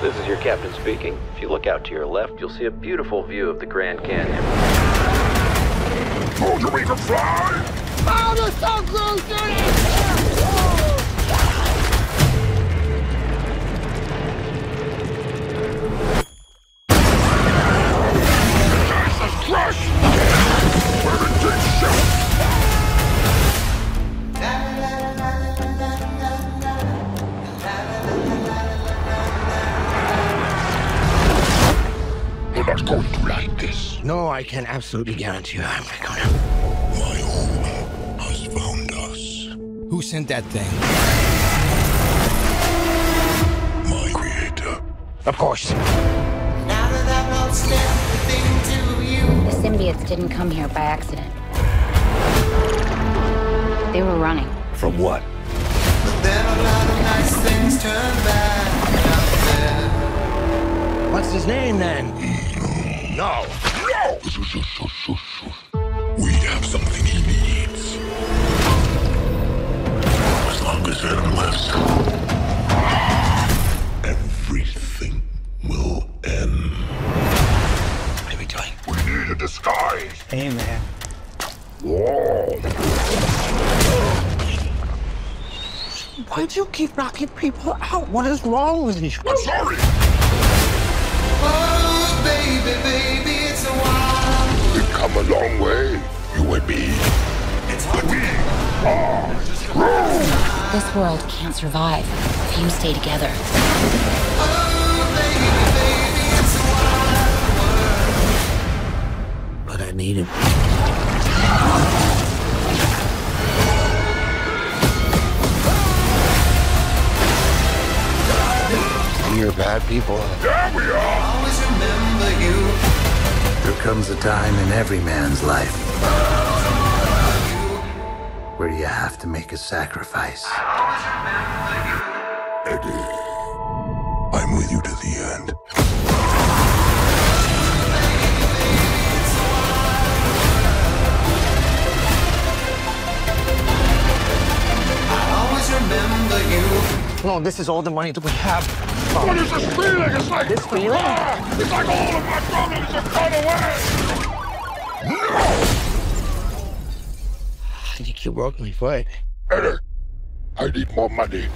This is your captain speaking. If you look out to your left, you'll see a beautiful view of the Grand Canyon. Told you we could fly! Oh, they're so close, dude! Jesus Christ! We're in deep shit! You're not going to like this. No, I can absolutely guarantee you I'm not gonna. My home has found us. Who sent that thing? My creator. Of course. The symbiotes didn't come here by accident. They were running. From what? What's his name then? No! No! We have something he needs. As long as Venom lives, everything will end. What are we doing? We need a disguise. Hey, man. Whoa! Why'd you keep knocking people out? What is wrong with you? I'm sorry! Oh, baby, baby, it's a while. We've come a long way, you and me. But we are through. This world can't survive if you stay together. Oh, baby, baby, it's a while. But I need him. You're bad people. There we are! Always remember you. There comes a time in every man's life where you have to make a sacrifice. Eddie, I'm with you to the end. Always remember you. No, this is all the money that we have. What is this feeling? It's like... This feeling? It's like all of my problems have gone away! No! I think you broke my foot. Eddie, I need more money.